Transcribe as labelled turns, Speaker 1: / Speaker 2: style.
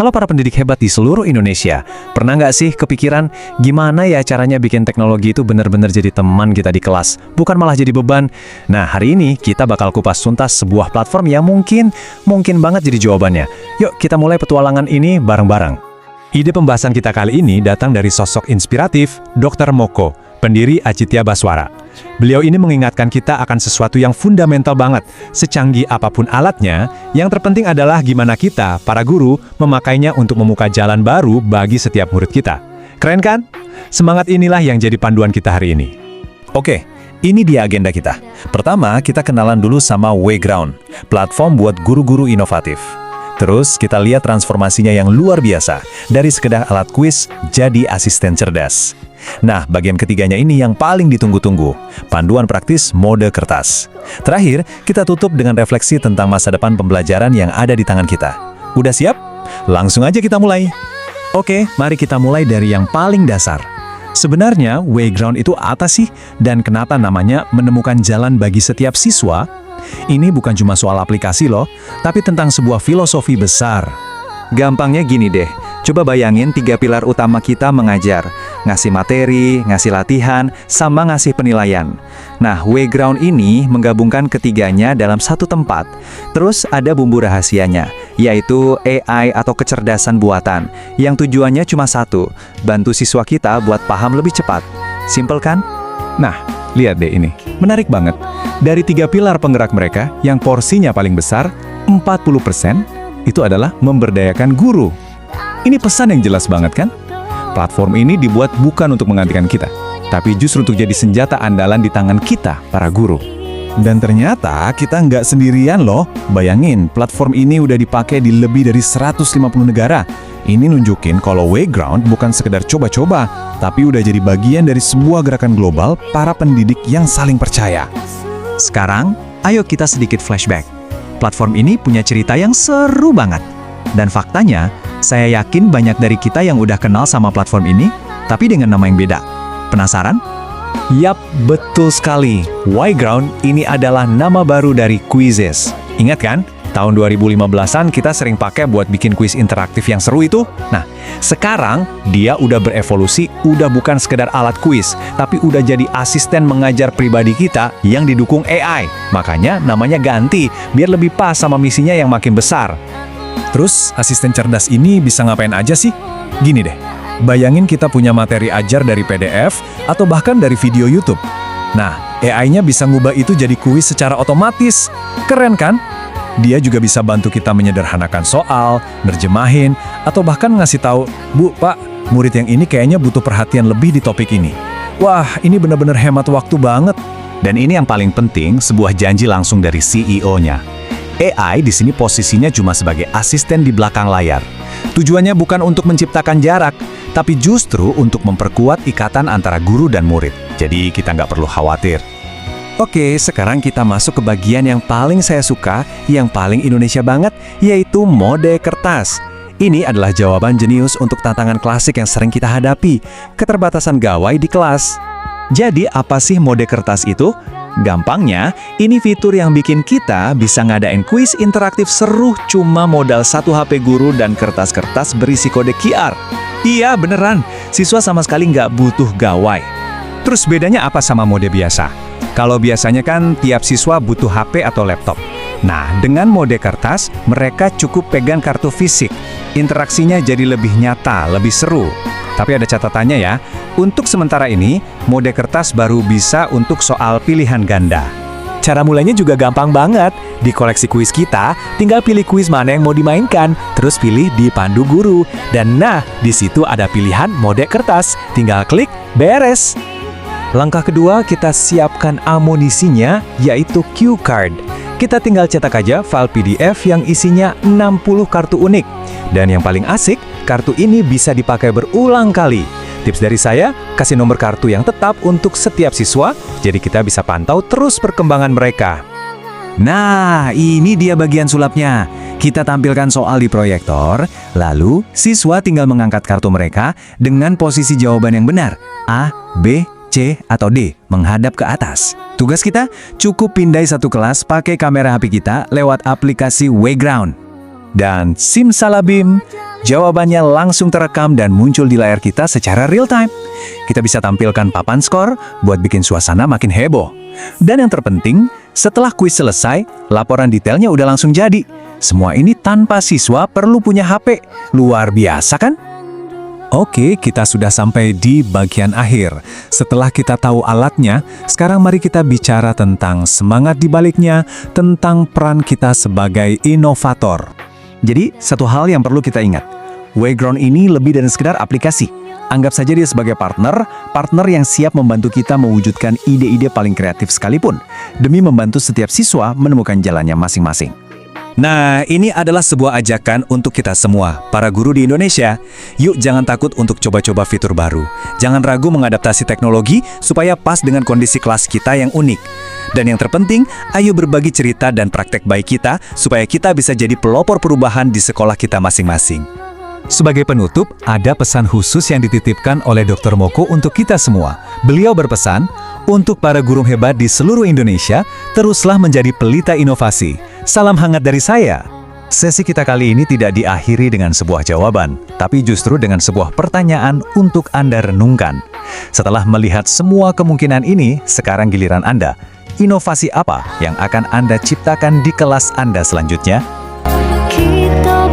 Speaker 1: Halo para pendidik hebat di seluruh Indonesia. Pernah nggak sih kepikiran gimana ya caranya bikin teknologi itu benar-benar jadi teman kita di kelas, bukan malah jadi beban? Nah, hari ini kita bakal kupas tuntas sebuah platform yang mungkin banget jadi jawabannya. Yuk kita mulai petualangan ini bareng-bareng. Ide pembahasan kita kali ini datang dari sosok inspiratif Dr. Moko, pendiri Aditya Baswara. Beliau ini mengingatkan kita akan sesuatu yang fundamental banget. Secanggih apapun alatnya, yang terpenting adalah gimana kita, para guru, memakainya untuk membuka jalan baru bagi setiap murid kita. Keren kan? Semangat inilah yang jadi panduan kita hari ini. Oke, ini dia agenda kita. Pertama, kita kenalan dulu sama Wayground, platform buat guru-guru inovatif. Terus kita lihat transformasinya yang luar biasa, dari sekedar alat kuis jadi asisten cerdas. Nah, bagian ketiganya ini yang paling ditunggu-tunggu, panduan praktis mode kertas. Terakhir, kita tutup dengan refleksi tentang masa depan pembelajaran yang ada di tangan kita. Udah siap? Langsung aja kita mulai. Oke, mari kita mulai dari yang paling dasar. Sebenarnya, Wayground itu apa sih? Dan kenapa namanya menemukan jalan bagi setiap siswa? Ini bukan cuma soal aplikasi loh, tapi tentang sebuah filosofi besar. Gampangnya gini deh, coba bayangin 3 pilar utama kita mengajar. Ngasih materi, ngasih latihan, sama ngasih penilaian. Nah, Wayground ini menggabungkan ketiganya dalam satu tempat. Terus ada bumbu rahasianya, yaitu AI atau kecerdasan buatan, yang tujuannya cuma satu, bantu siswa kita buat paham lebih cepat. Simpel kan? Nah, lihat deh ini, menarik banget. Dari 3 pilar penggerak mereka, yang porsinya paling besar, 40%, itu adalah memberdayakan guru. Ini pesan yang jelas banget kan? Platform ini dibuat bukan untuk menggantikan kita, tapi justru untuk jadi senjata andalan di tangan kita, para guru. Dan ternyata kita nggak sendirian loh. Bayangin, platform ini udah dipakai di lebih dari 150 negara. Ini nunjukin kalau Wayground bukan sekedar coba-coba, tapi udah jadi bagian dari sebuah gerakan global para pendidik yang saling percaya. Sekarang, ayo kita sedikit flashback. Platform ini punya cerita yang seru banget. Dan faktanya, saya yakin banyak dari kita yang udah kenal sama platform ini, tapi dengan nama yang beda. Penasaran? Yap, betul sekali. Wayground ini adalah nama baru dari Quizizz. Ingat kan? Tahun 2015-an kita sering pakai buat bikin kuis interaktif yang seru itu. Nah, sekarang dia udah berevolusi, udah bukan sekedar alat kuis, tapi udah jadi asisten mengajar pribadi kita yang didukung AI. Makanya namanya ganti, biar lebih pas sama misinya yang makin besar. Terus, asisten cerdas ini bisa ngapain aja sih? Gini deh, bayangin kita punya materi ajar dari PDF atau bahkan dari video YouTube. Nah, AI-nya bisa ngubah itu jadi kuis secara otomatis. Keren kan? Dia juga bisa bantu kita menyederhanakan soal, nerjemahin, atau bahkan ngasih tahu, "Bu, Pak, murid yang ini kayaknya butuh perhatian lebih di topik ini." Wah, ini benar-benar hemat waktu banget. Dan ini yang paling penting, sebuah janji langsung dari CEO-nya. AI di sini posisinya cuma sebagai asisten di belakang layar. Tujuannya bukan untuk menciptakan jarak, tapi justru untuk memperkuat ikatan antara guru dan murid. Jadi kita nggak perlu khawatir. Oke, sekarang kita masuk ke bagian yang paling saya suka, yang paling Indonesia banget, yaitu mode kertas. Ini adalah jawaban jenius untuk tantangan klasik yang sering kita hadapi, keterbatasan gawai di kelas. Jadi apa sih mode kertas itu? Gampangnya, ini fitur yang bikin kita bisa ngadain kuis interaktif seru cuma modal 1 HP guru dan kertas-kertas berisi kode QR. Iya, beneran. Siswa sama sekali nggak butuh gawai. Terus bedanya apa sama mode biasa? Kalau biasanya kan tiap siswa butuh HP atau laptop. Nah, dengan mode kertas, mereka cukup pegang kartu fisik. Interaksinya jadi lebih nyata, lebih seru. Tapi ada catatannya ya, untuk sementara ini, mode kertas baru bisa untuk soal pilihan ganda. Cara mulainya juga gampang banget. Di koleksi kuis kita, tinggal pilih kuis mana yang mau dimainkan, terus pilih di pandu guru. Dan nah, di situ ada pilihan mode kertas. Tinggal klik, beres. Langkah kedua, kita siapkan amunisinya, yaitu cue card. Kita tinggal cetak aja file PDF yang isinya 60 kartu unik. Dan yang paling asik, kartu ini bisa dipakai berulang kali. Tips dari saya, kasih nomor kartu yang tetap untuk setiap siswa, jadi kita bisa pantau terus perkembangan mereka. Nah, ini dia bagian sulapnya. Kita tampilkan soal di proyektor, lalu siswa tinggal mengangkat kartu mereka dengan posisi jawaban yang benar, A, B, C, atau D, menghadap ke atas. Tugas kita, cukup pindai satu kelas pakai kamera HP kita lewat aplikasi Wayground. Dan simsalabim, Jawabannya langsung terekam dan muncul di layar kita secara real time. Kita bisa tampilkan papan skor buat bikin suasana makin heboh. Dan yang terpenting, setelah kuis selesai, laporan detailnya udah langsung jadi. Semua ini tanpa siswa perlu punya HP. Luar biasa kan?
Speaker 2: Oke, kita sudah sampai di bagian akhir. Setelah kita tahu alatnya, sekarang mari kita bicara tentang semangat di baliknya, tentang peran kita sebagai inovator.
Speaker 1: Jadi, satu hal yang perlu kita ingat. Wayground ini lebih dari sekedar aplikasi. Anggap saja dia sebagai partner yang siap membantu kita mewujudkan ide-ide paling kreatif sekalipun, demi membantu setiap siswa menemukan jalannya masing-masing.
Speaker 2: Nah, ini adalah sebuah ajakan untuk kita semua, para guru di Indonesia. Yuk jangan takut untuk coba-coba fitur baru. Jangan ragu mengadaptasi teknologi supaya pas dengan kondisi kelas kita yang unik. Dan yang terpenting, ayo berbagi cerita dan praktek baik kita supaya kita bisa jadi pelopor perubahan di sekolah kita masing-masing. Sebagai penutup, ada pesan khusus yang dititipkan oleh Dr. Moko untuk kita semua. Beliau berpesan, untuk para guru hebat di seluruh Indonesia, teruslah menjadi pelita inovasi. Salam hangat dari saya.
Speaker 1: Sesi kita kali ini tidak diakhiri dengan sebuah jawaban, tapi justru dengan sebuah pertanyaan untuk Anda renungkan. Setelah melihat semua kemungkinan ini, sekarang giliran Anda. Inovasi apa yang akan Anda ciptakan di kelas Anda selanjutnya?
Speaker 3: Kita